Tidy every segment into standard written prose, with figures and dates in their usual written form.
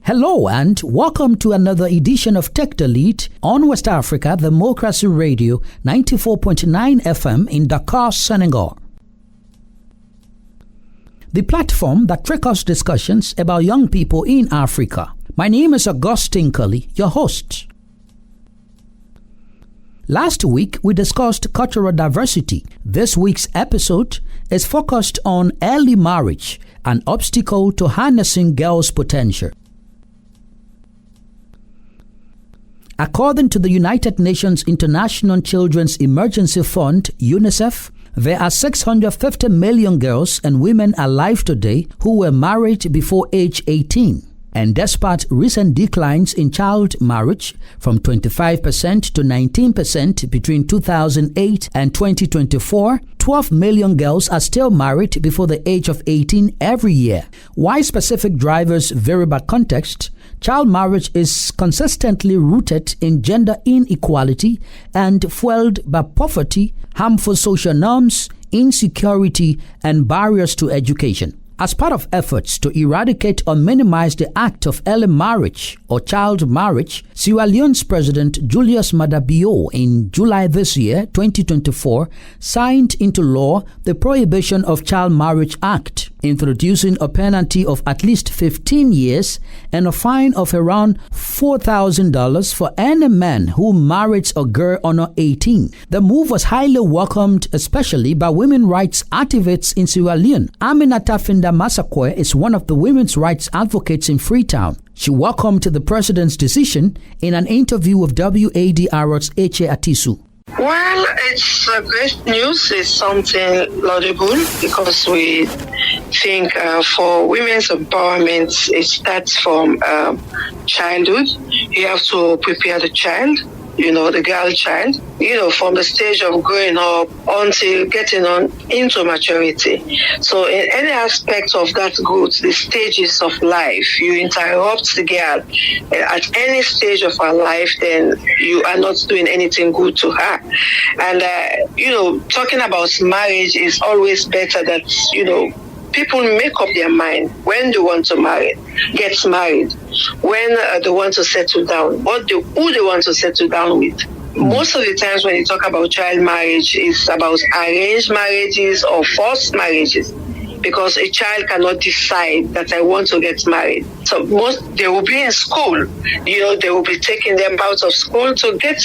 Hello and welcome to another edition of Take the Lead on West Africa Democracy Radio 94.9 FM in Dakar, Senegal. The platform that triggers discussions about young people in Africa. My name is Augustine Cully, your host. Last week, we discussed cultural diversity. This week's episode is focused on early marriage, an obstacle to harnessing girls' potential. According to the United Nations International Children's Emergency Fund, UNICEF, there are 650 million girls and women alive today who were married before age 18. And despite recent declines in child marriage from 25% to 19% between 2008 and 2024, 12 million girls are still married before the age of 18 every year. While specific drivers vary by context, child marriage is consistently rooted in gender inequality and fueled by poverty, harmful social norms, insecurity, and barriers to education. As part of efforts to eradicate or minimize the act of early marriage or child marriage, Sierra Leone's President Julius Maada in July this year, 2024, signed into law the Prohibition of Child Marriage Act, introducing a penalty of at least 15 years and a fine of around $4,000 for any man who marries a girl under 18. The move was highly welcomed, especially by women rights activists in Sierra Leone. Aminata Masakwe is one of the women's rights advocates in Freetown. She welcomed the president's decision in an interview with WADR's Eche Atisu. Well, it's great news. It's something laudable because we think for women's empowerment, it starts from childhood. You have to prepare the child, the girl child, from the stage of growing up until getting on into maturity. So in any aspect of that growth, the stages of life, you interrupt the girl at any stage of her life, then you are not doing anything good to her. And, talking about marriage is always better that, people make up their mind when they want to marry, get married, when they want to settle down, who they want to settle down with. Most of the times when you talk about child marriage, it's about arranged marriages or forced marriages, because a child cannot decide that I want to get married. So they will be in school, they will be taking them out of school to get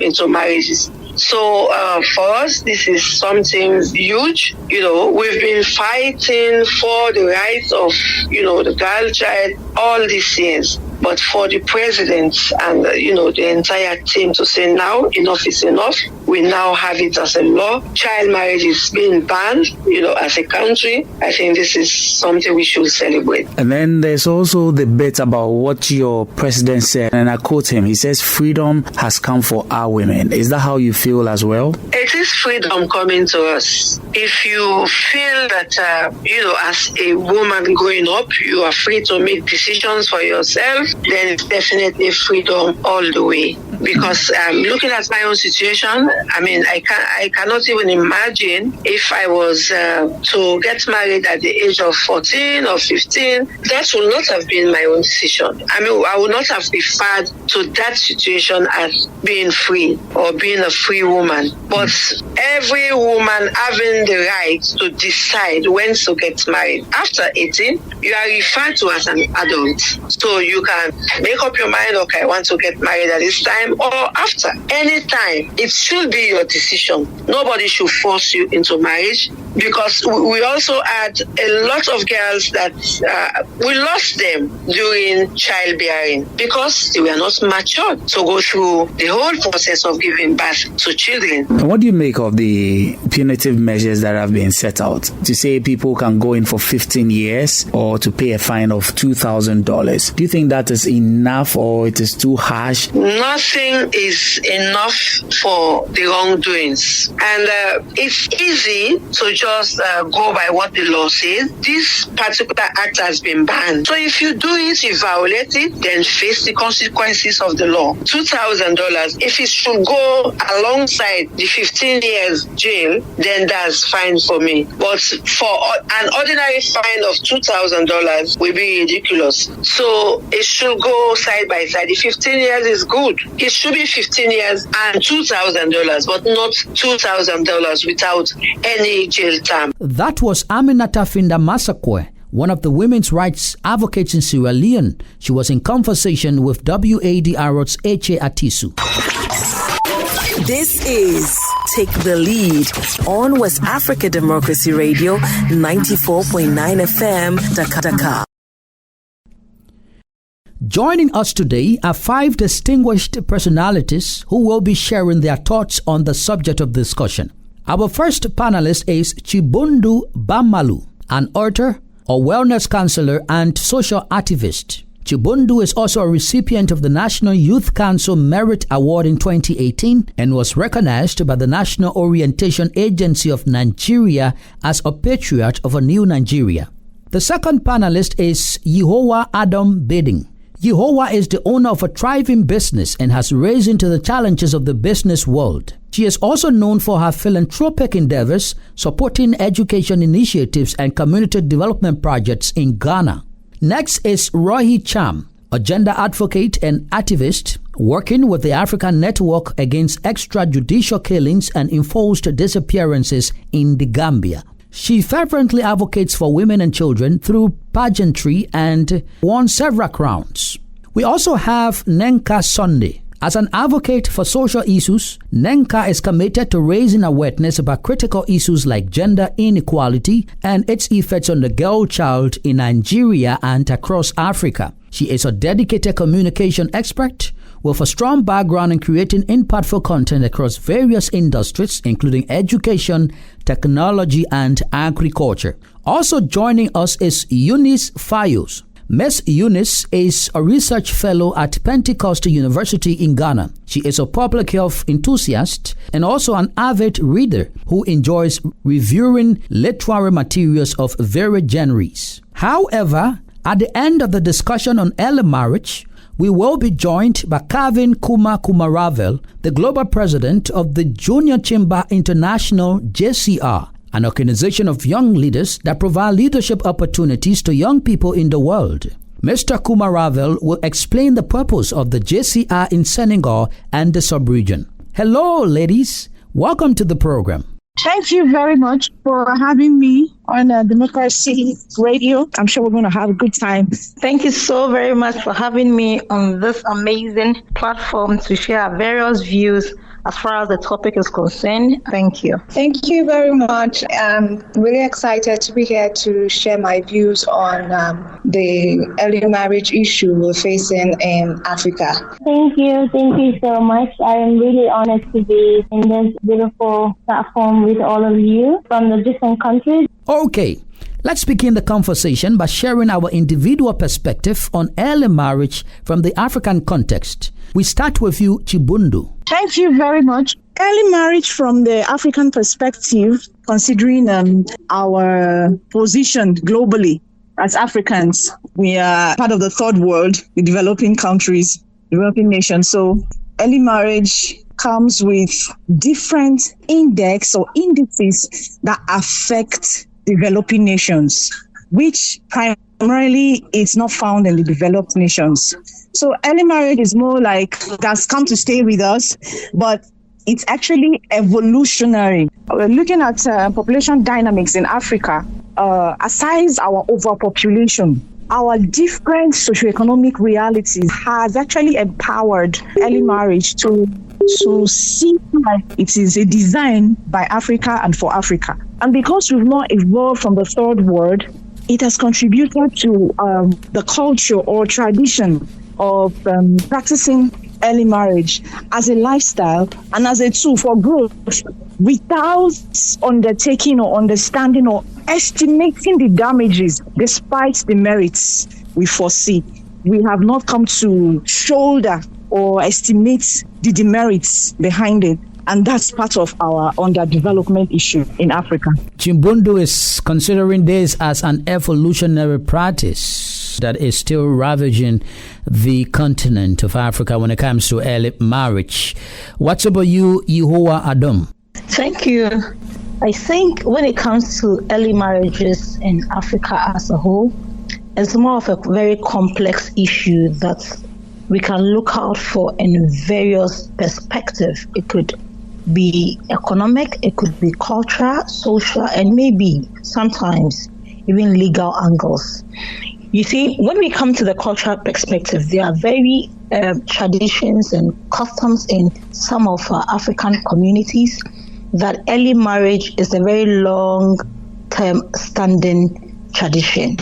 into marriages. So for us, this is something huge. We've been fighting for the rights of, the girl child all these years. But for the president and, the entire team to say now enough is enough, we now have it as a law. Child marriage is being banned, as a country. I think this is something we should celebrate. And then there's also the bit about what your president said, and I quote him. He says, freedom has come for our women. Is that how you feel as well? It is freedom coming to us. If you feel that, as a woman growing up, you are free to make decisions for yourself, then it's definitely freedom all the way. Because looking at my own situation, I cannot even imagine if I was to get married at the age of 14 or 15. That would not have been my own decision. I would not have referred to that situation as being free or being a free woman. But every woman having the right to decide when to get married. After 18, you are referred to as an adult. So you can make up your mind, okay, I want to get married at this time or after. Anytime. It should be your decision. Nobody should force you into marriage, because we also had a lot of girls that we lost them during childbearing because they were not matured to go through the whole process of giving birth to children. And what do you make of the punitive measures that have been set out to say people can go in for 15 years or to pay a fine of $2,000? Do you think that is enough or it is too harsh? Nothing is enough for the wrongdoings. And it's easy to just go by what the law says. This particular act has been banned. So if you do it, you violate it, then face the consequences of the law. $2,000. If it should go alongside the 15 years jail, then that's fine for me. But for an ordinary fine of $2,000 will be ridiculous. So it should go side by side. The 15 years is good. It should be 15 years and $2,000, but not $2,000 without any jail term. That was Aminata Finda Masakwe, one of the women's rights advocates in Sierra Leone. She was in conversation with WADR's Eche Atisu. This is Take the Lead on West Africa Democracy Radio, 94.9 FM, Dakar. Joining us today are 5 distinguished personalities who will be sharing their thoughts on the subject of discussion. Our first panelist is Chibundu Bamalu, an author, a wellness counselor, and social activist. Chibundu is also a recipient of the National Youth Council Merit Award in 2018 and was recognized by the National Orientation Agency of Nigeria as a patriot of a new Nigeria. The second panelist is Yehowa Adam Beding. Yehowa is the owner of a thriving business and has risen to the challenges of the business world. She is also known for her philanthropic endeavors, supporting education initiatives and community development projects in Ghana. Next is Rohi Cham, a gender advocate and activist working with the African Network Against Extrajudicial Killings and Enforced Disappearances in the Gambia. She fervently advocates for women and children through pageantry and won several crowns. We also have Nenka Sunday. As an advocate for social issues, Nenka is committed to raising awareness about critical issues like gender inequality and its effects on the girl child in Nigeria and across Africa. She is a dedicated communication expert with a strong background in creating impactful content across various industries, including education, technology, and agriculture. Also joining us is Eunice Fayos. Ms. Eunice is a research fellow at Pentecost University in Ghana. She is a public health enthusiast and also an avid reader who enjoys reviewing literary materials of varied genres. However, at the end of the discussion on early marriage, we will be joined by Kevin Kumaravel, the global president of the Junior Chamber International JCR, an organization of young leaders that provide leadership opportunities to young people in the world. Mr. Kumaravel will explain the purpose of the JCR in Senegal and the sub-region. Hello, ladies. Welcome to the program. Thank you very much for having me on Democracy Radio. I'm sure we're going to have a good time. Thank you so very much for having me on this amazing platform to share our various views as far as the topic is concerned. Thank you. Thank you very much. I'm really excited to be here to share my views on the early marriage issue we're facing in Africa. Thank you so much. I am really honored to be in this beautiful platform with all of you from the different countries. Okay, let's begin the conversation by sharing our individual perspective on early marriage from the African context. We start with you, Chibundu. Thank you very much. Early marriage from the African perspective, considering our position globally as Africans, we are part of the third world, the developing countries, developing nations. So early marriage comes with different index or indices that affect developing nations, which primarily is not found in the developed nations. So early marriage is more like that's come to stay with us, but it's actually evolutionary. We're looking at population dynamics in Africa. Aside our overpopulation, our different socioeconomic realities has actually empowered early marriage to see like it is a design by Africa and for Africa. And because we've not evolved from the third world, it has contributed to the culture or tradition of practicing early marriage as a lifestyle and as a tool for growth without undertaking or understanding or estimating the damages despite the merits we foresee. We have not come to shoulder or estimate the demerits behind it. And that's part of our underdevelopment issue in Africa. Chimbundu is considering this as an evolutionary practice that is still ravaging the continent of Africa when it comes to early marriage. What's about you, Yehowa Adam? Thank you. I think when it comes to early marriages in Africa as a whole, it's more of a very complex issue that we can look out for in various perspectives. It could be economic, it could be cultural, social, and maybe sometimes even legal angles. You see, when we come to the cultural perspective, there are very traditions and customs in some of our African communities that early marriage is a very long-term standing tradition.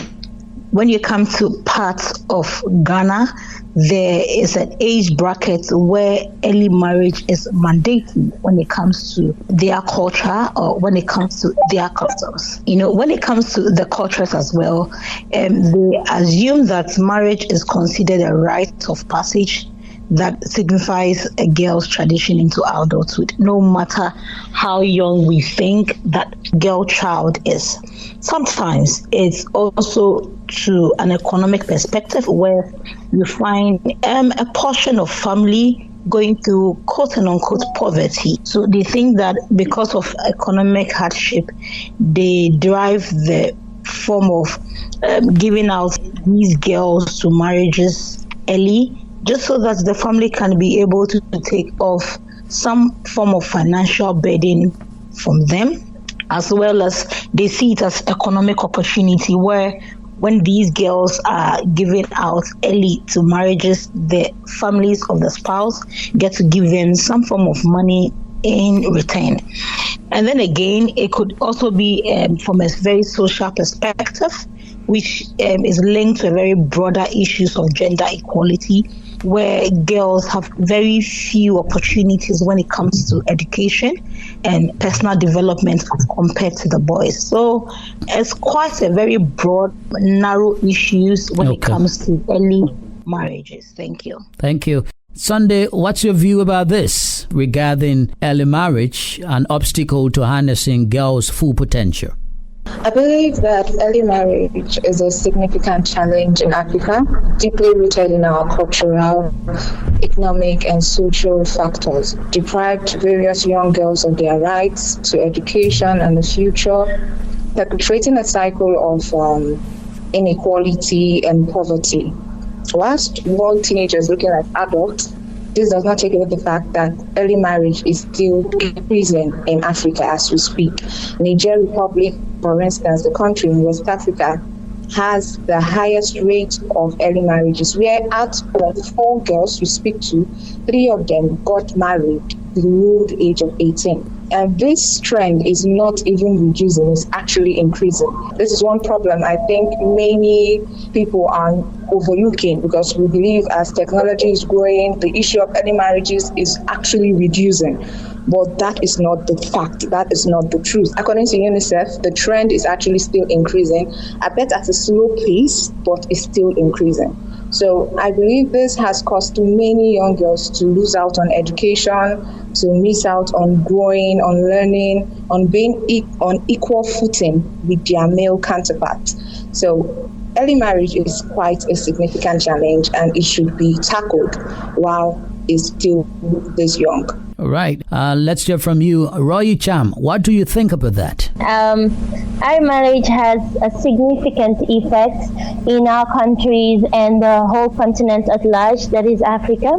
When you come to parts of Ghana, there is an age bracket where early marriage is mandatory when it comes to their culture or when it comes to their customs. When it comes to the cultures as well, they assume that marriage is considered a rite of passage that signifies a girl's transition into adulthood, no matter how young we think that girl child is. Sometimes it's also to an economic perspective where you find a portion of family going through quote and unquote poverty. So they think that because of economic hardship, they drive the form of giving out these girls to marriages early, just so that the family can be able to take off some form of financial burden from them, as well as they see it as economic opportunity where when these girls are given out early to marriages, the families of the spouse get to give them some form of money in return. And then again, it could also be from a very social perspective, which is linked to very broader issues of gender equality, where girls have very few opportunities when it comes to education and personal development compared to the boys. So it's quite a very broad, narrow issues when it comes to early marriages. Thank you. Thank you. Sunday, what's your view about this regarding early marriage, an obstacle to harnessing girls' full potential? I believe that early marriage is a significant challenge in Africa, deeply rooted in our cultural, economic, and social factors, deprived various young girls of their rights to education and the future, perpetuating a cycle of inequality and poverty. Whilst one teenager is looking like adults, this does not take away the fact that early marriage is still increasing in Africa as we speak. Niger Republic, for instance, the country in West Africa, has the highest rate of early marriages, where out of 4 girls we speak to, 3 of them got married below the age of 18. And this trend is not even reducing, it's actually increasing. This is one problem I think many people are overlooking, because we believe as technology is growing, the issue of early marriages is actually reducing. But that is not the fact. That is not the truth. According to UNICEF, the trend is actually still increasing. I bet at a slow pace, but it's still increasing. So I believe this has caused many young girls to lose out on education, to miss out on growing, on learning, on being on equal footing with their male counterparts. So early marriage is quite a significant challenge, and it should be tackled while it's still this young. All right. Let's hear from you. Roy Cham, what do you think about that? Early marriage has a significant effect in our countries and the whole continent at large, that is Africa.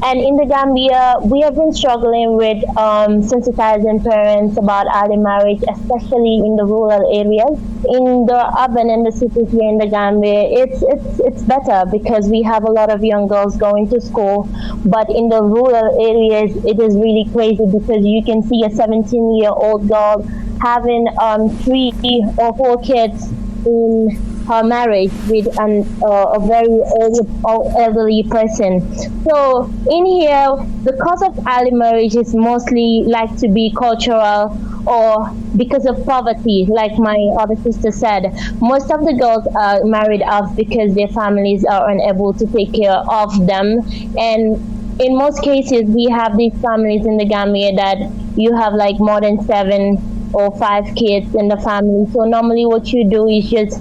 And in the Gambia, we have been struggling with sensitizing parents about early marriage, especially in the rural areas. In the urban and the cities here in the Gambia, it's better because we have a lot of young girls going to school. But in the rural areas, it is really crazy because you can see a 17-year-old girl having 3 or 4 kids in her marriage with a very elderly person. So in here, the cause of early marriage is mostly like to be cultural or because of poverty, like my other sister said. Most of the girls are married off because their families are unable to take care of them, and in most cases, we have these families in the Gambia that you have like more than 7 or 5 kids in the family. So normally what you do is just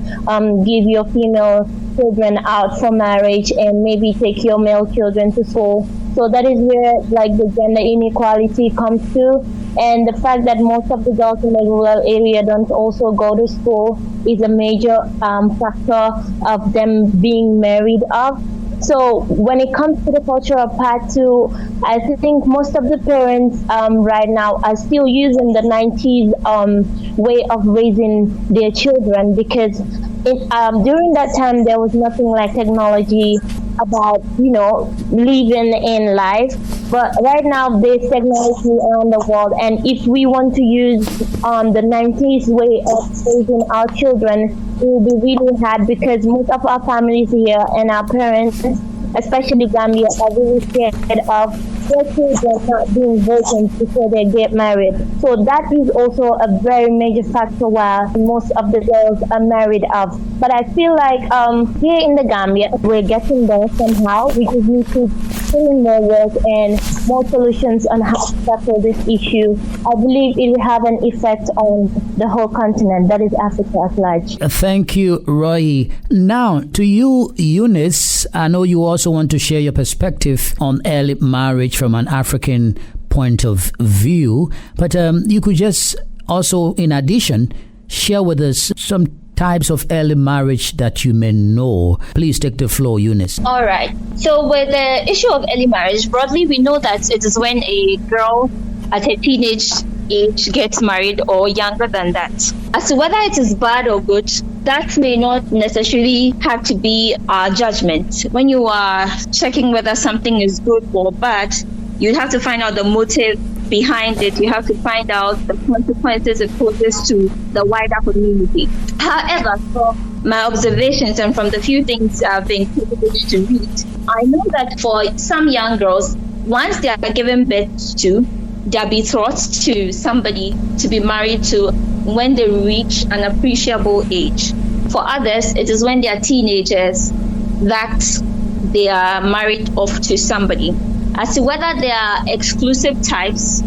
give your female children out for marriage and maybe take your male children to school. So that is where like the gender inequality comes to. And the fact that most of the girls in the rural area don't also go to school is a major factor of them being married off. So when it comes to the cultural part too, I think most of the parents right now are still using the 90s way of raising their children, because during that time there was nothing like technology about, living in life. But right now there's technology around the world, and if we want to use the 90s way of raising our children, it will be really hard, because most of our families here and our parents, especially Gambia, are really scared of their children not being virgins before they get married. So that is also a very major factor why most of the girls are married off. But I feel like here in the Gambia, we're getting there somehow. We just need to put in more work and more solutions on how to tackle this issue. I believe it will have an effect on the whole continent, that is Africa at large. Thank you, Roy. Now, to you, Eunice, I know you also want to share your perspective on early marriage from an African point of view, but you could just also, in addition, share with us some types of early marriage that you may know. Please take the floor, Eunice. All right. So with the issue of early marriage, broadly, we know that it is when a girl at a teenage age gets married or younger than that. As to whether it is bad or good, that may not necessarily have to be our judgment. When you are checking whether something is good or bad, you have to find out the motive behind it. You have to find out the consequences it poses to the wider community. However, from my observations and from the few things I've been privileged to read, I know that for some young girls, once they are given birth to, they'll be betrothed to somebody to be married to when they reach an appreciable age. For others, it is when they are teenagers that they are married off to somebody. As to whether they are exclusive types,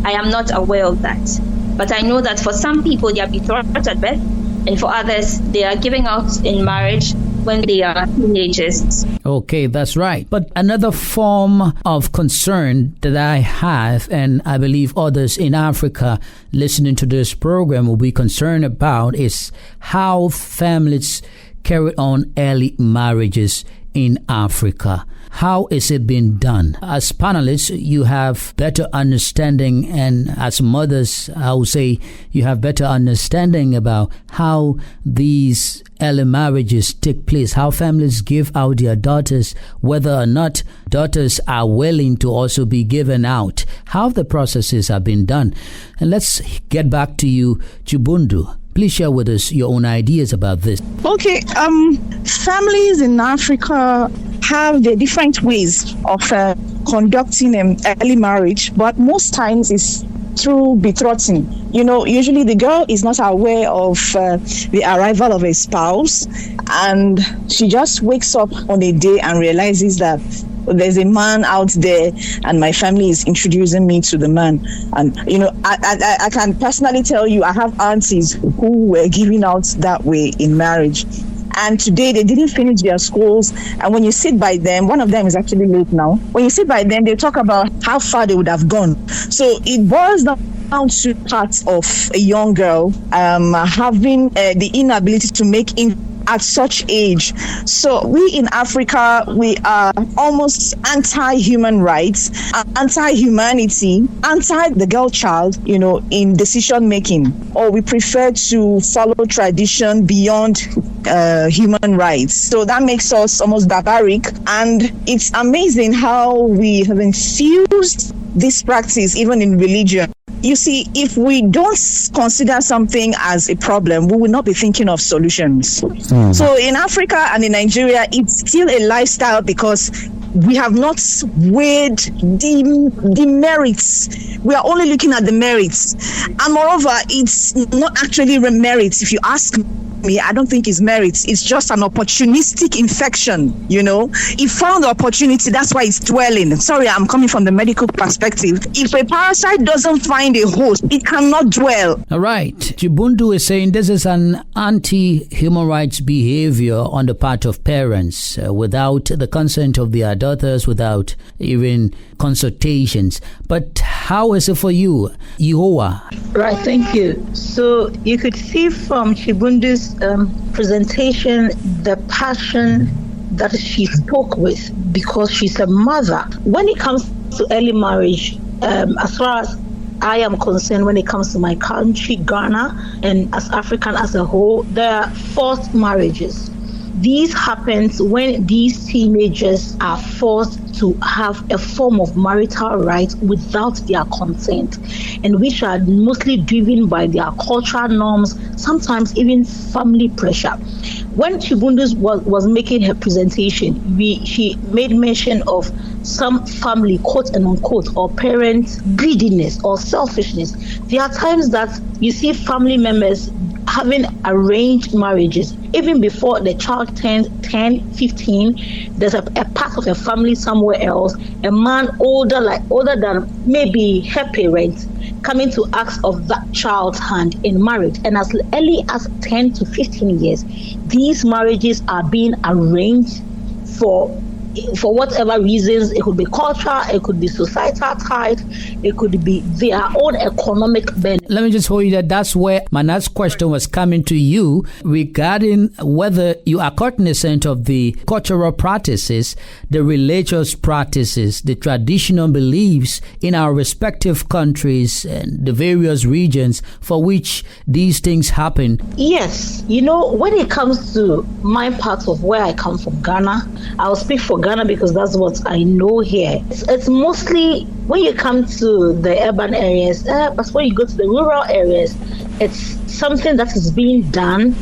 I am not aware of that. But I know that for some people, they are betrothed at birth, and for others, they are giving out in marriage when they are teenagers. Okay, that's right. But another form of concern that I have, and I believe others in Africa listening to this program will be concerned about, is how families carry on early marriages in Africa. How is it being done? As panelists, you have better understanding, and as mothers, I would say you have better understanding about how these early marriages take place, how families give out their daughters, whether or not daughters are willing to also be given out, how the processes have been done. And let's get back to you, Chibundu. Please share with us your own ideas about this. Okay, families in Africa have their different ways of conducting early marriage, but most times it's through betrothing. Usually the girl is not aware of the arrival of a spouse, and she just wakes up on a day and realizes that there's a man out there and my family is introducing me to the man. And I can personally tell you, I have aunties who were giving out that way in marriage, and today they didn't finish their schools. And when you sit by them, one of them is actually late now, when you sit by them, they talk about how far they would have gone. So it boils down to parts of a young girl having the inability to make at such age. So we in Africa, we are almost anti-human rights, anti-humanity, anti the girl child, in decision making, or we prefer to follow tradition beyond human rights. So that makes us almost barbaric, and it's amazing how we have infused this practice even in religion. You see, if we don't consider something as a problem, we will not be thinking of solutions. So in Africa and in Nigeria, it's still a lifestyle because we have not weighed the merits. We are only looking at the merits. And moreover, it's not actually merits, if you ask me, I don't think it's merit. It's just an opportunistic infection, It found the opportunity, that's why it's dwelling. Sorry, I'm coming from the medical perspective. If a parasite doesn't find a host, it cannot dwell. All right. Chibundu is saying this is an anti-human rights behavior on the part of parents without the consent of their daughters, without even consultations. But how is it for you, Yehoah? Right, thank you. So you could see from Chibundu's presentation the passion that she spoke with, because she's a mother. When it comes to early marriage, as far as I am concerned, when it comes to my country, Ghana, and as African as a whole, there are forced marriages. These happens when these teenagers are forced to have a form of marital rights without their consent, and which are mostly driven by their cultural norms, sometimes even family pressure. When Chibundu was making her presentation, she made mention of some family, quote and unquote, or parents' greediness or selfishness. There are times that you see family members having arranged marriages. Even before the child turns 10, 15, there's a part of a family somewhere else, a man older than maybe her parents, coming to ask of that child's hand in marriage. And as early as 10 to 15 years, these marriages are being arranged for whatever reasons. It could be cultural, it could be societal tied, it could be their own economic benefit. Let me just hold you that's where my next question was coming to you regarding whether you are cognizant of the cultural practices, the religious practices, the traditional beliefs in our respective countries and the various regions for which these things happen. Yes, when it comes to my part of where I come from, Ghana, I'll speak for Ghana because that's what I know here. It's mostly when you come to the urban areas, but when you go to the rural areas, it's something that is being done.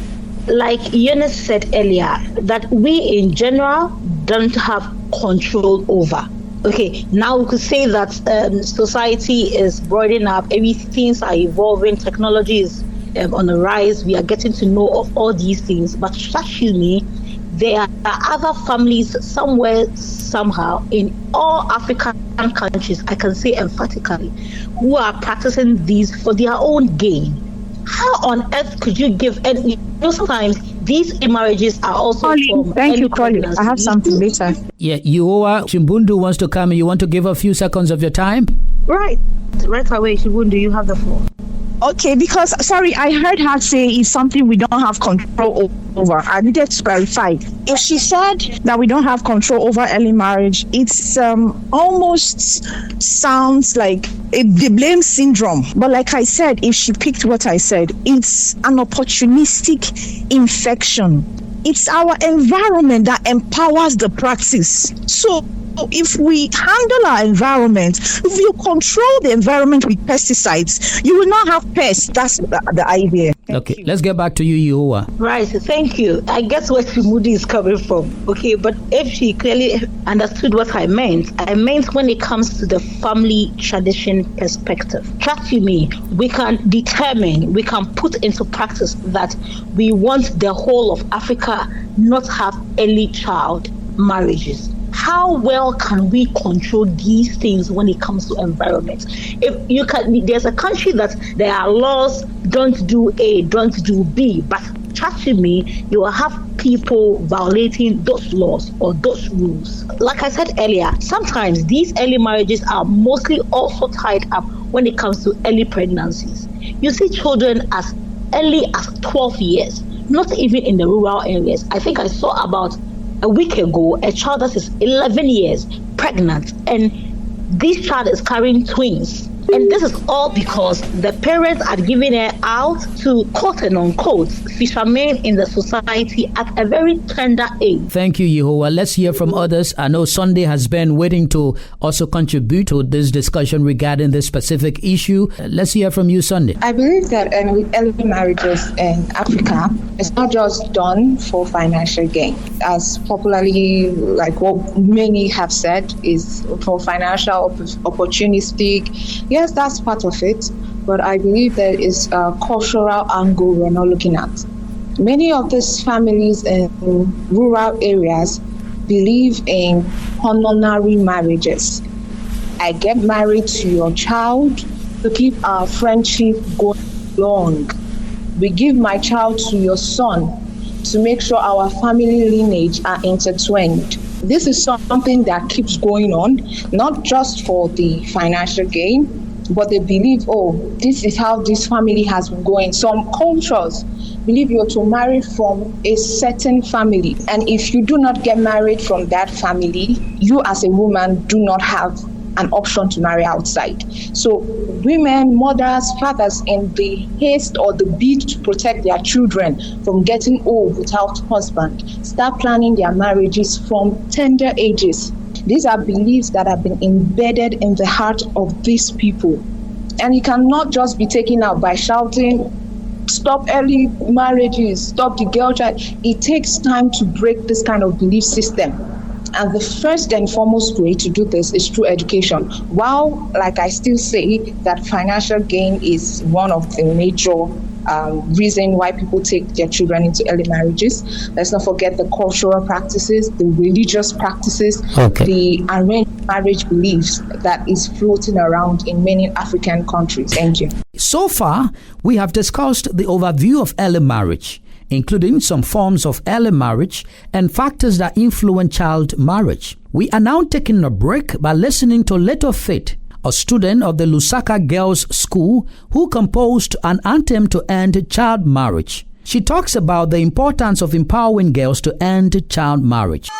Like Eunice said earlier, that we in general don't have control over. Okay, now we could say that society is broadening up, things are evolving, technology is on the rise, we are getting to know of all these things, but actually there are other families somewhere, somehow, in all African countries, I can say emphatically, who are practicing these for their own gain. How on earth could you give any? Sometimes these marriages are also. Thank you, Colin. I have something later. Yeah, Yehoah, Chibundu wants to come. You want to give a few seconds of your time? Right away, Chibundu, you have the floor. Okay, because, I heard her say it's something we don't have control over. I needed to clarify. If she said that we don't have control over early marriage, it's almost sounds like the blame syndrome. But like I said, if she picked what I said, it's an opportunistic infection. It's our environment that empowers the practice. So if we handle our environment, if you control the environment with pesticides, you will not have pests. That's the idea. Okay, let's get back to you, Yehoah. Right, thank you. I guess where Chimudi is coming from. Okay, but if she clearly understood what I meant when it comes to the family tradition perspective. Trust me, we can put into practice that we want the whole of Africa not have early child marriages. How well can we control these things when it comes to environment? There's a country that there are laws, don't do A, don't do B, but trust me, you will have people violating those laws or those rules. Like I said earlier, sometimes these early marriages are mostly also tied up when it comes to early pregnancies. You see children as early as 12 years, not even in the rural areas. I think I saw about a week ago a child that is 11 years pregnant, and this child is carrying twins. And this is all because the parents are giving her out to, quote and unquote, fishermen in the society at a very tender age. Thank you, Yehoah. Let's hear from others. I know Sunday has been waiting to also contribute to this discussion regarding this specific issue. Let's hear from you, Sunday. I believe that with early marriages in Africa, it's not just done for financial gain, as popularly, like what many have said, is for financial opportunistic. Yes, that's part of it, but I believe there is a cultural angle we're not looking at. Many of these families in rural areas believe in honorary marriages. I get married to your child to keep our friendship going long. We give my child to your son to make sure our family lineage are intertwined. This is something that keeps going on, not just for the financial gain, but they believe, this is how this family has been going. Some cultures believe you're to marry from a certain family. And if you do not get married from that family, you as a woman do not have an option to marry outside. So women, mothers, fathers, in the haste or the bid to protect their children from getting old without husband, start planning their marriages from tender ages. These are beliefs that have been embedded in the heart of these people. And it cannot just be taken out by shouting, stop early marriages, stop the girl child. It takes time to break this kind of belief system. And the first and foremost way to do this is through education. While, like I still say, that financial gain is one of the major reason why people take their children into early marriages, let's not forget the cultural practices, the religious practices, the arranged marriage beliefs that is floating around in many African countries. Thank you. So far, we have discussed the overview of early marriage, including some forms of early marriage and factors that influence child marriage. We are now taking a break by listening to Leto Faith, a student of the Lusaka Girls' School who composed an anthem to end child marriage. She talks about the importance of empowering girls to end child marriage.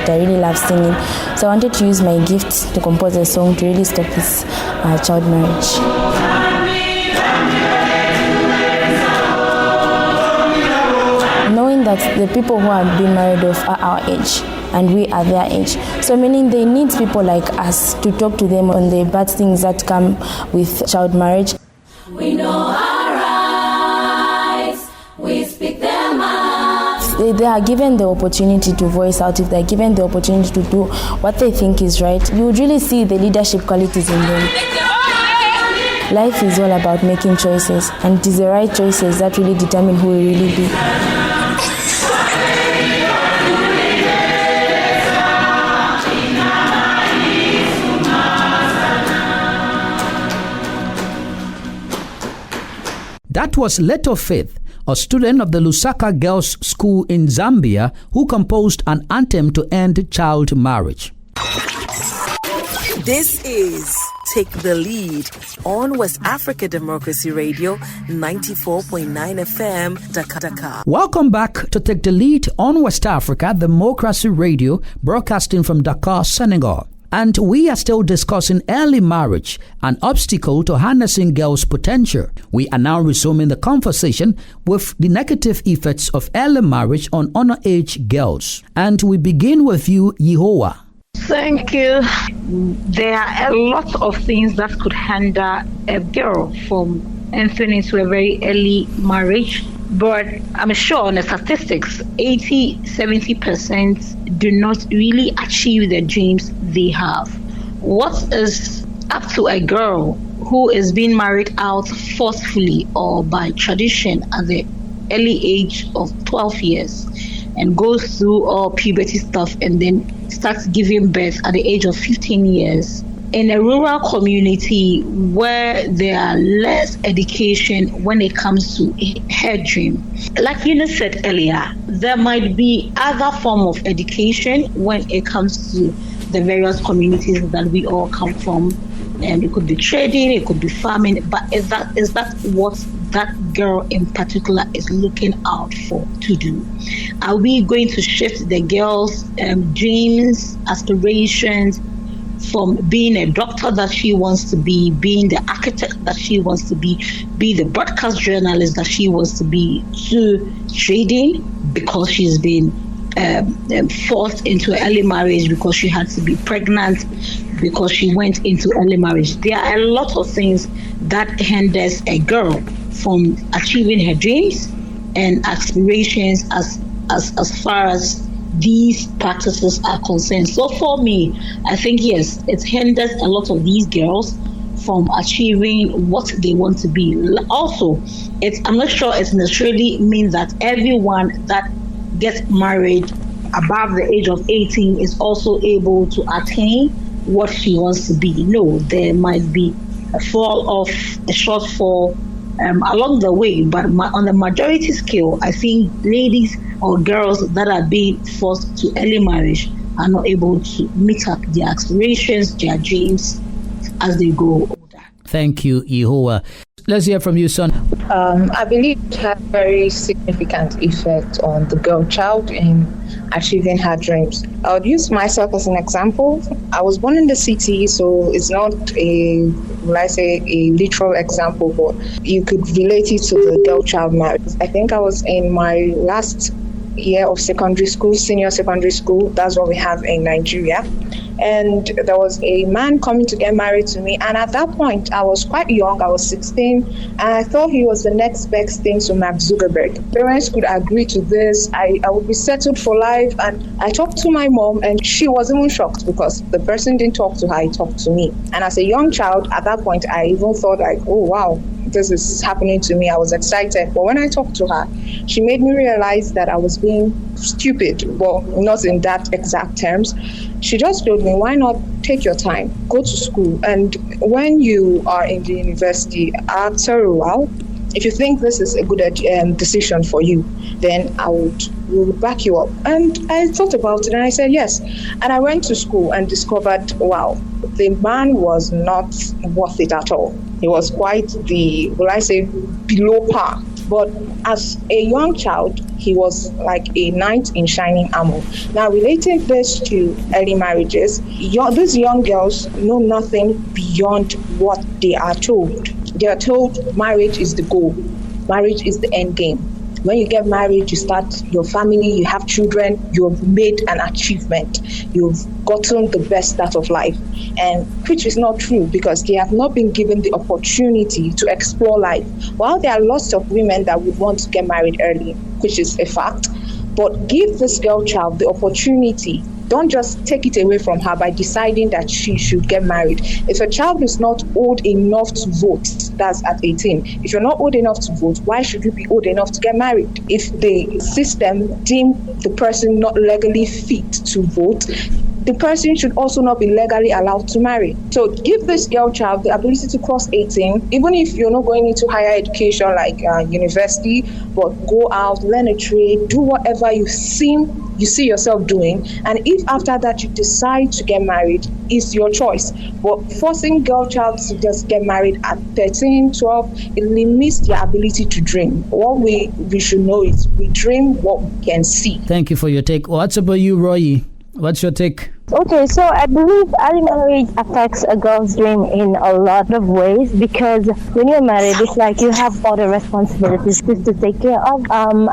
I really love singing, so I wanted to use my gift to compose a song to really stop this child marriage. Knowing that the people who are being married off are our age and we are their age, so meaning they need people like us to talk to them on the bad things that come with child marriage. We know our rights, we speak them out. They are given the opportunity to voice out, if they're given the opportunity to do what they think is right, you would really see the leadership qualities in them. Life is all about making choices, and it is the right choices that really determine who we really be. That was Leto Faith, a student of the Lusaka Girls' School in Zambia, who composed an anthem to end child marriage. This is Take the Lead on West Africa Democracy Radio, 94.9 FM, Dakar. Welcome back to Take the Lead on West Africa Democracy Radio, broadcasting from Dakar, Senegal. And we are still discussing early marriage, an obstacle to harnessing girls' potential. We are now resuming the conversation with the negative effects of early marriage on underage girls. And we begin with you, Yehowa. Thank you. There are a lot of things that could hinder a girl from entering into a very early marriage. But I'm sure on the statistics, 80-70% do not really achieve the dreams they have. What is up to a girl who is being married out forcefully or by tradition at the early age of 12 years and goes through all puberty stuff and then starts giving birth at the age of 15 years? In a rural community where there are less education when it comes to her dream. Like Eunice said earlier, there might be other form of education when it comes to the various communities that we all come from. And it could be trading, it could be farming, but is that what that girl in particular is looking out for to do? Are we going to shift the girl's dreams, aspirations, from being a doctor that she wants to be, being the architect that she wants to be the broadcast journalist that she wants to be, to trading because she's been forced into early marriage because she had to be pregnant, because she went into early marriage. There are a lot of things that hinders a girl from achieving her dreams and aspirations as far as these practices are concerned. So for me, I think yes, it hinders a lot of these girls from achieving what they want to be. Also, I'm not sure it necessarily means that everyone that gets married above the age of 18 is also able to attain what she wants to be. No, there might be a shortfall along the way, but on the majority scale, I think ladies or girls that are being forced to early marriage are not able to meet up their aspirations, their dreams as they grow older. Thank you, Yehoah. Let's hear from you, son. I believe it had very significant effect on the girl child in achieving her dreams. I would use myself as an example. I was born in the city, so it's not a literal example, but you could relate it to the girl child marriage. I think I was in my last year of secondary school, senior secondary school. That's what we have in Nigeria. And there was a man coming to get married to me. And at that point, I was quite young. I was 16. And I thought he was the next best thing to Mark Zuckerberg. Parents could agree to this. I would be settled for life. And I talked to my mom, and she was even shocked because the person didn't talk to her, he talked to me. And as a young child, at that point, I even thought like, oh, wow, this is happening to me. I was excited. But when I talked to her, she made me realize that I was being stupid. Well, not in that exact terms. She just told me, why not take your time, go to school, and when you are in the university, after a while, if you think this is a good decision for you, then we would back you up. And I thought about it and I said yes. And I went to school and discovered, wow, the man was not worth it at all. He was quite below par. But as a young child, he was like a knight in shining armor. Now, relating this to early marriages, these young girls know nothing beyond what they are told. They are told marriage is the goal. Marriage is the end game. When you get married, you start your family, you have children, you've made an achievement. You've gotten the best out of life. And which is not true because they have not been given the opportunity to explore life. While there are lots of women that would want to get married early, which is a fact, but give this girl child the opportunity. Don't just take it away from her by deciding that she should get married. If a child is not old enough to vote, that's at 18. If you're not old enough to vote, why should you be old enough to get married? If the system deemed the person not legally fit to vote, the person should also not be legally allowed to marry. So give this girl child the ability to cross 18, even if you're not going into higher education like university, but go out, learn a trade, do whatever you see yourself doing. And if after that you decide to get married, it's your choice. But forcing girl child to just get married at 13, 12, it limits their ability to dream. What we should know is we dream what we can see. Thank you for your take. What's about you, Roy? What's your take? Okay, so I believe early marriage affects a girl's dream in a lot of ways because when you're married, it's like you have other responsibilities to take care of.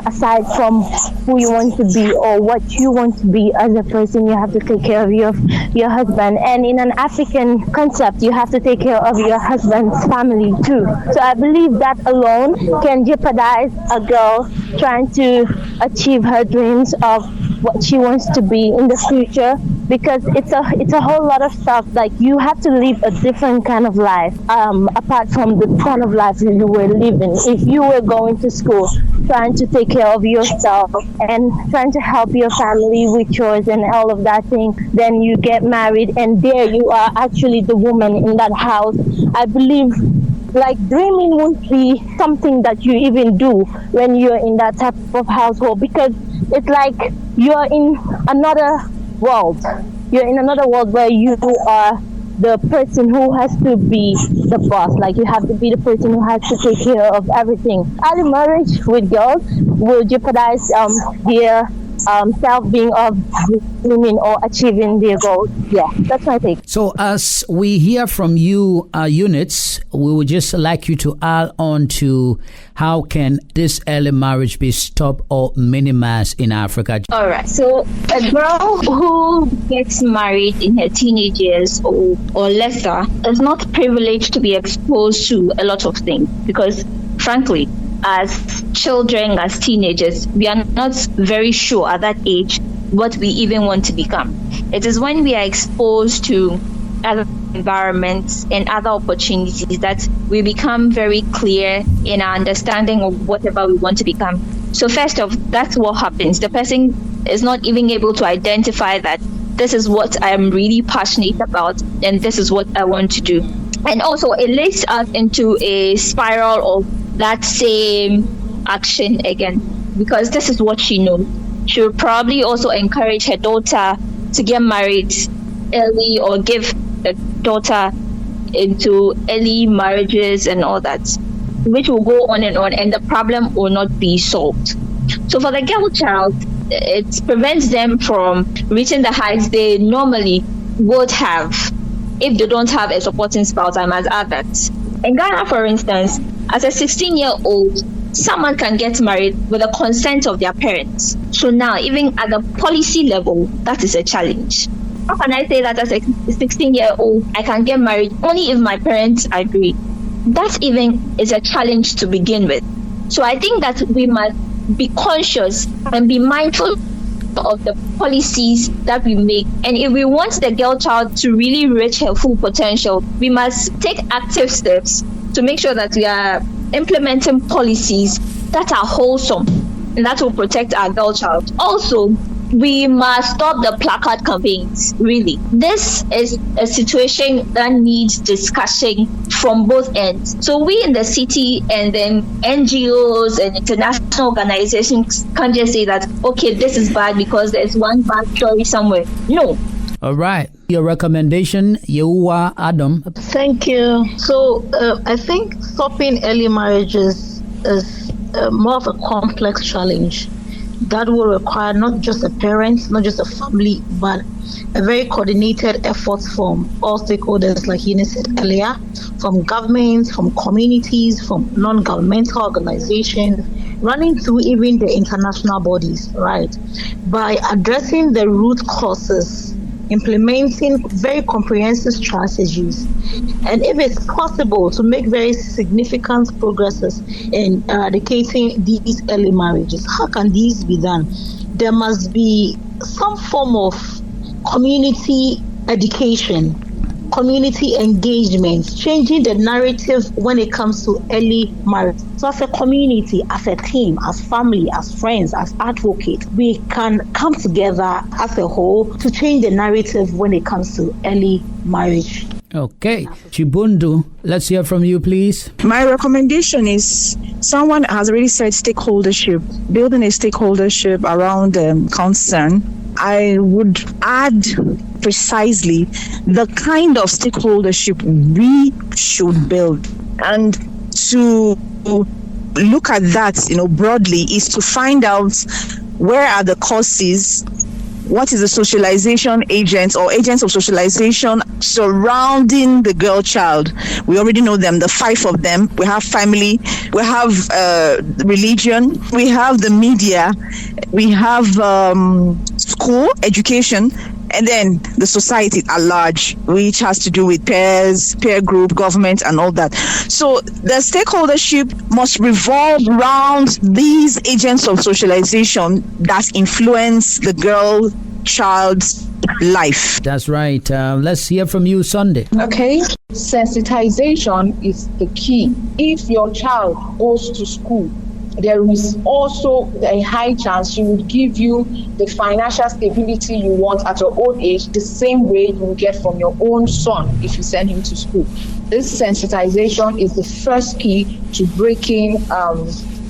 Aside from who you want to be or what you want to be as a person, you have to take care of your husband. And in an African concept, you have to take care of your husband's family too. So I believe that alone can jeopardize a girl trying to achieve her dreams of what she wants to be in the future, because it's a whole lot of stuff. Like you have to live a different kind of life apart from the kind of life you were living. If you were going to school trying to take care of yourself and trying to help your family with chores and all of that thing, then you get married and there you are actually the woman in that house. I believe like dreaming won't be something that you even do when you're in that type of household, because it's like you're in another world. You're in another world where you are the person who has to be the boss. Like you have to be the person who has to take care of everything. Early marriage with girls will jeopardize their self-being of women or achieving their goals. Yeah, that's my take. So as we hear from you, Eunice, we would just like you to add on to how can this early marriage be stopped or minimized in Africa? All right. So a girl who gets married in her teenage years or lesser is not privileged to be exposed to a lot of things because, frankly, as children, as teenagers, we are not very sure at that age what we even want to become. It is when we are exposed to other environments and other opportunities that we become very clear in our understanding of whatever we want to become. So first off, that's what happens. The person is not even able to identify that this is what I am really passionate about and this is what I want to do. And also it leads us into a spiral of that same action again, because this is what she knows. She will probably also encourage her daughter to get married early or give the daughter into early marriages and all that, which will go on, and the problem will not be solved. So for the girl child, it prevents them from reaching the heights they normally would have if they don't have a supporting spouse. I must add that. In Ghana, for instance, as a 16-year-old, someone can get married with the consent of their parents. So now, even at the policy level, that is a challenge. How can I say that as a 16-year-old, I can get married only if my parents agree? That even is a challenge to begin with. So I think that we must be conscious and be mindful of the policies that we make. And if we want the girl child to really reach her full potential, we must take active steps to make sure that we are implementing policies that are wholesome and that will protect our girl child. Also, we must stop the placard campaigns, really. This is a situation that needs discussion from both ends. So we in the city and then NGOs and international organizations can't just say that, okay, this is bad because there's one bad story somewhere. No. All right. Your recommendation, Yehuwa Adam. Thank you. So I think stopping early marriages is more of a complex challenge that will require not just a parent, not just a family, but a very coordinated effort from all stakeholders, like Eunice said earlier, from governments, from communities, from non-governmental organizations, running through even the international bodies, right? By addressing the root causes, implementing very comprehensive strategies, and if it's possible to make very significant progresses in eradicating these early marriages. How can these be done? There must be some form of community education, community engagement, changing the narrative when it comes to early marriage. So as a community, as a team, as family, as friends, as advocates, we can come together as a whole to change the narrative when it comes to early marriage. Okay. Chibundu, let's hear from you, please. My recommendation is, someone has already said stakeholdership, building a stakeholdership around concern. I would add precisely the kind of stakeholdership we should build. And to look at that, broadly, is to find out where are the causes, what is the socialization agents or agents of socialization surrounding the girl child. We already know them, the 5 of them. We have family, we have religion, we have the media, we have school, education, and then the society at large, which has to do with peers, peer group, government, and all that. So the stakeholdership must revolve around these agents of socialization that influence the girl child's life. That's right. Let's hear from you, Sunday. Okay. Sensitization is the key. If your child goes to school, there is also a high chance she will give you the financial stability you want at your old age, the same way you will get from your own son if you send him to school. This sensitization is the first key to breaking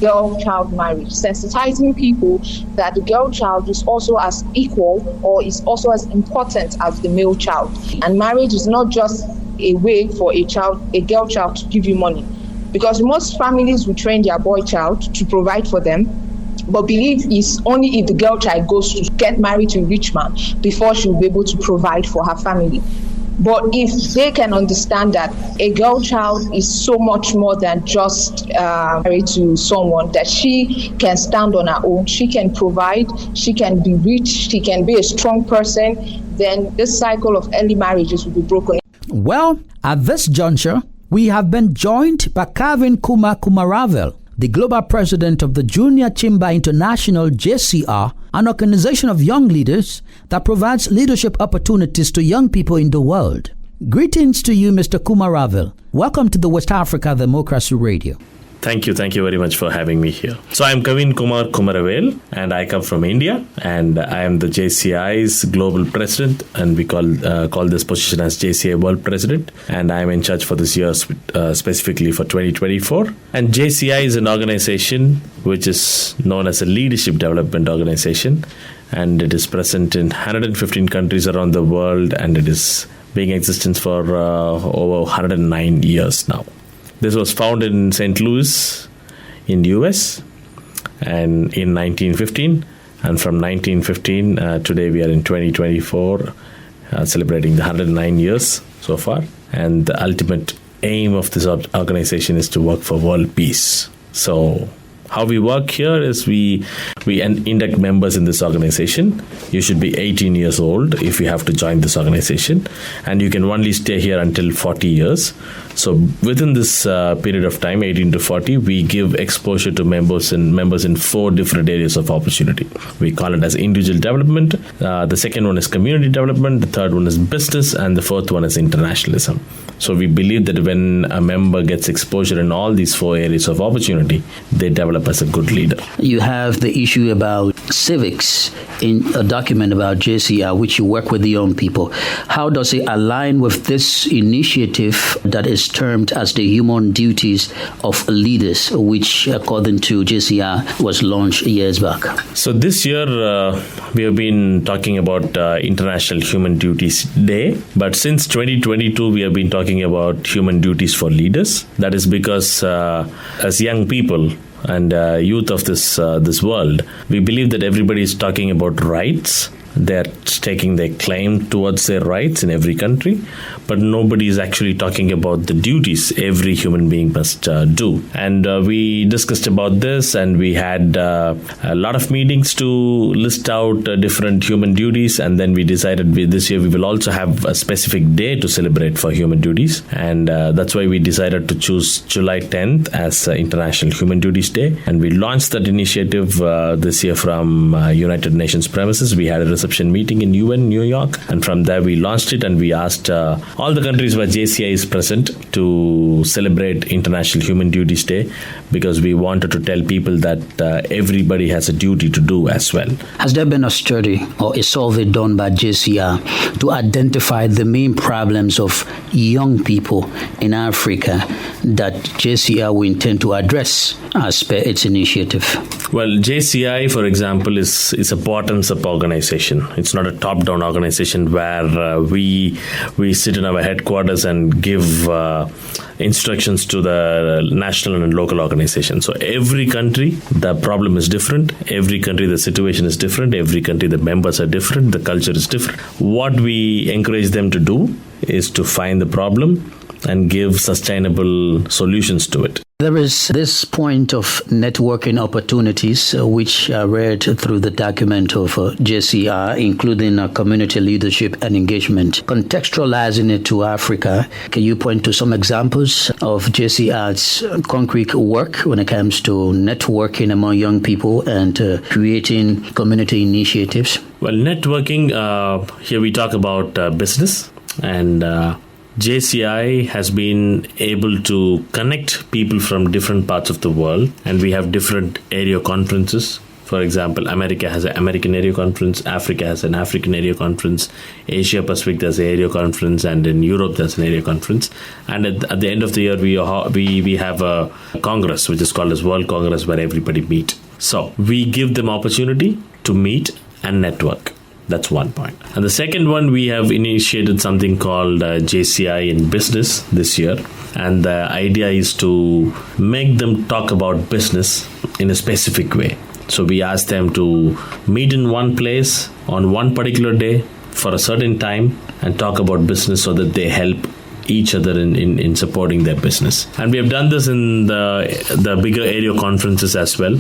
girl-child marriage. Sensitizing people that the girl child is also as equal or is also as important as the male child. And marriage is not just a way for a girl child to give you money. Because most families will train their boy child to provide for them, but believe is only if the girl child goes to get married to a rich man before she'll be able to provide for her family. But if they can understand that a girl child is so much more than just married to someone, that she can stand on her own, she can provide, she can be rich, she can be a strong person, then this cycle of early marriages will be broken. Well, at this juncture, we have been joined by Kevin Kumaravel, the global president of the Junior Chamber International JCR, an organization of young leaders that provides leadership opportunities to young people in the world. Greetings to you, Mr. Kumaravel. Welcome to the West Africa Democracy Radio. Thank you very much for having me here. So I'm Kevin Kumaravel, and I come from India, and I am the JCI's global president, and we call this position as JCI World President, and I'm in charge for this year, specifically for 2024. And JCI is an organization which is known as a leadership development organization, and it is present in 115 countries around the world, and it is being in existence for over 109 years now. This was founded in St. Louis in the US and in 1915. And from 1915, today we are in 2024, celebrating the 109 years so far. And the ultimate aim of this organization is to work for world peace. So how we work here is we induct members in this organization. You should be 18 years old if you have to join this organization, and you can only stay here until 40 years. So within this period of time, 18 to 40, we give exposure to members in 4 different areas of opportunity. We call it as individual development. The second one is community development. The third one is business, and the fourth one is internationalism. So we believe that when a member gets exposure in all these 4 areas of opportunity, they develop as a good leader. You have the issue about civics in a document about JCR, which you work with the young people. How does it align with this initiative that is termed as the human duties of leaders, which according to JCR was launched years back? So this year we have been talking about International Human Duties Day, but since 2022 we have been talking about human duties for leaders. That is because as young people and youth of this world, we believe that everybody is talking about rights. They're taking their claim towards their rights in every country, but nobody is actually talking about the duties every human being must do. And we discussed about this, and we had a lot of meetings to list out different human duties, and then we decided this year we will also have a specific day to celebrate for human duties, and that's why we decided to choose July 10th as International Human Duties Day, and we launched that initiative this year from United Nations premises. We had a reception meeting in UN, New York, and from there we launched it, and we asked all the countries where JCI is present to celebrate International Human Duties Day, because we wanted to tell people that everybody has a duty to do as well. Has there been a study or a survey done by JCR to identify the main problems of young people in Africa that JCR will intend to address as per its initiative? Well, JCI, for example, is a bottoms-up organization. It's not a top-down organization where we sit in our headquarters and give instructions to the national and local organizations. So every country, the problem is different. Every country, the situation is different. Every country, the members are different. The culture is different. What we encourage them to do is to find the problem and give sustainable solutions to it. There is this point of networking opportunities, which I read through the document of JCR, including community leadership and engagement. Contextualizing it to Africa, can you point to some examples of JCR's concrete work when it comes to networking among young people and creating community initiatives? Well, networking, here we talk about business, and JCI has been able to connect people from different parts of the world, and we have different area conferences. For example, America has an American area conference, Africa has an African area conference, Asia Pacific there's an area conference, and in Europe there's an area conference. And at the end of the year, we have a congress, which is called as World Congress, where everybody meet. So we give them opportunity to meet and network. That's one point. And the second one, we have initiated something called JCI in Business this year. And the idea is to make them talk about business in a specific way. So we ask them to meet in one place on one particular day for a certain time and talk about business so that they help each other in supporting their business. And we have done this in the bigger area conferences as well,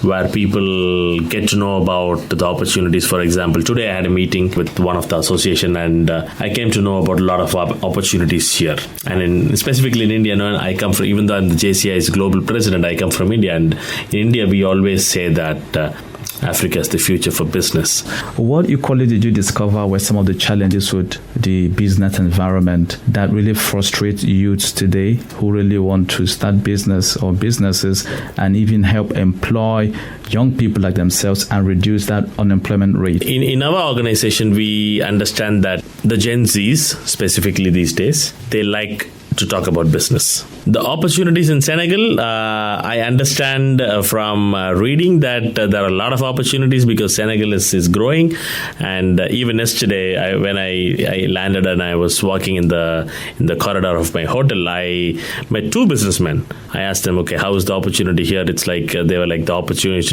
where people get to know about the opportunities. For example, today I had a meeting with one of the association, and I came to know about a lot of opportunities here. And specifically in India, I come from, even though I'm the JCI's global president, I come from India. And in India, we always say that Africa is the future for business. What equally did you discover were some of the challenges with the business environment that really frustrate youths today who really want to start business or businesses and even help employ young people like themselves and reduce that unemployment rate? In our organization, we understand that the Gen Zs, specifically these days, they like to talk about business. The opportunities in Senegal, I understand from reading that there are a lot of opportunities because Senegal is growing. And even yesterday, when I landed and I was walking in the corridor of my hotel, I met two businessmen. I asked them, okay, how is the opportunity here? It's like they were like, the opportunities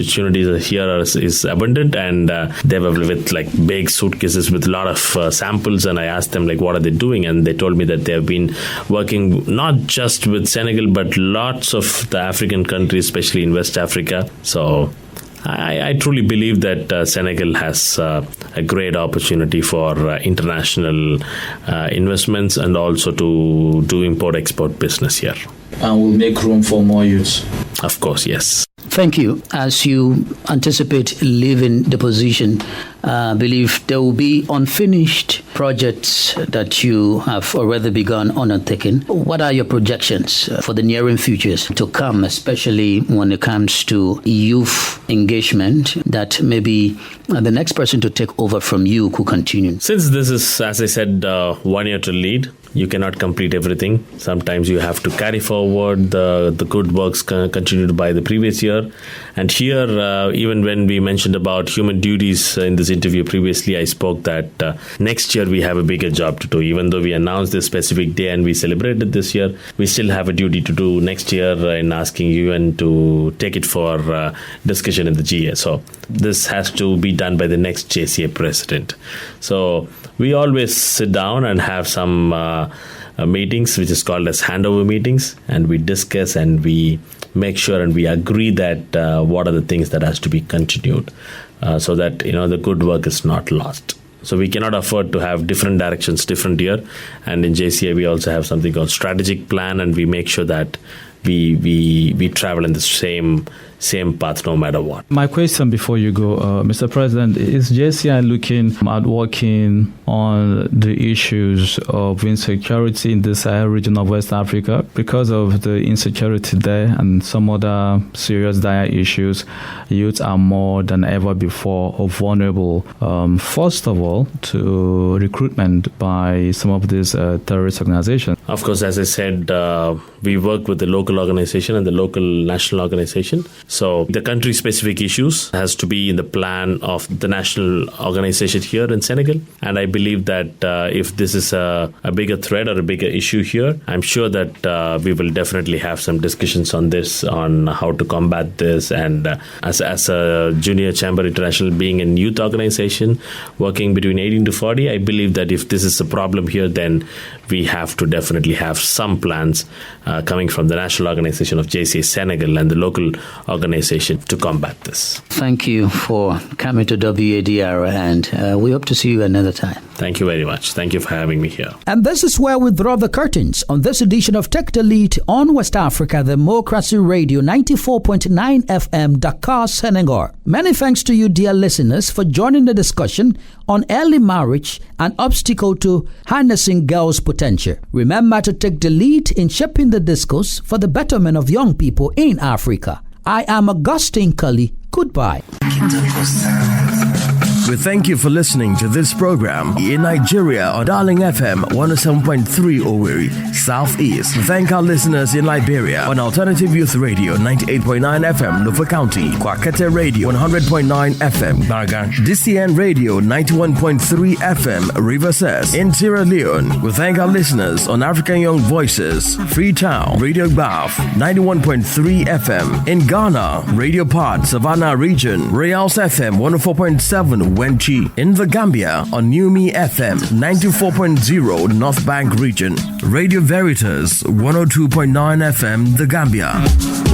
here is abundant, and they were with like big suitcases with a lot of samples. And I asked them, like, what are they doing? And they told me that they have been working not just with Senegal, but lots of the African countries, especially in West Africa. So I truly believe that Senegal has a great opportunity for international investments and also to do import-export business here. And will make room for more youths. Of course, yes. Thank you. As you anticipate leaving the position, I believe there will be unfinished projects that you have already begun undertaking. What are your projections for the nearing futures to come, especially when it comes to youth engagement, that maybe the next person to take over from you could continue? Since this is, as I said, 1 year to lead, you cannot complete everything. Sometimes you have to carry forward the good works continued by the previous year. And here, even when we mentioned about human duties in this interview previously, I spoke that next year we have a bigger job to do. Even though we announced this specific day and we celebrated this year, we still have a duty to do next year in asking UN to take it for discussion in the GA. So this has to be done by the next JCA president. So we always sit down and have some meetings, which is called as handover meetings, and we discuss and we make sure and we agree that what are the things that has to be continued, so that the good work is not lost. So we cannot afford to have different directions different year. And in JCA we also have something called strategic plan, and we make sure that we travel in the same path no matter what. My question before you go, Mr. President, is JCI looking at working on the issues of insecurity in the Sahel region of West Africa? Because of the insecurity there and some other serious dire issues, youth are more than ever before vulnerable, first of all, to recruitment by some of these terrorist organizations. Of course, as I said, we work with the local organization and the local national organization. So the country-specific issues has to be in the plan of the national organization here in Senegal. And I believe that if this is a bigger threat or a bigger issue here, I'm sure that we will definitely have some discussions on this, on how to combat this. And as a Junior Chamber International, being a youth organization working between 18 to 40, I believe that if this is a problem here, then we have to definitely have some plans coming from the national organization of JCA Senegal and the local organization to combat this. Thank you for coming to WADR, and we hope to see you another time. Thank you very much. Thank you for having me here. And this is where we draw the curtains on this edition of Take the Lead on West Africa Democracy Radio 94.9 FM, Dakar, Senegal. Many thanks to you, dear listeners, for joining the discussion on early marriage, an obstacle to harnessing girls' potential. Remember to take the lead in shaping the discourse for the betterment of young people in Africa. I am Augustine Cully. Goodbye. We thank you for listening to this program in Nigeria on Darling FM 107.3 Owerri, Southeast. We thank our listeners in Liberia on Alternative Youth Radio 98.9 FM, Lufa County, Kwakete Radio 100.9 FM, Barga, DCN Radio 91.3 FM, Riverses, in Sierra Leone. We thank our listeners on African Young Voices, Freetown, Radio Bath 91.3 FM, in Ghana, Radio Pod, Savannah Region, Reals FM 104.7 Wenchi, in the Gambia on Numi FM 94.0 North Bank Region, Radio Veritas 102.9 FM, The Gambia.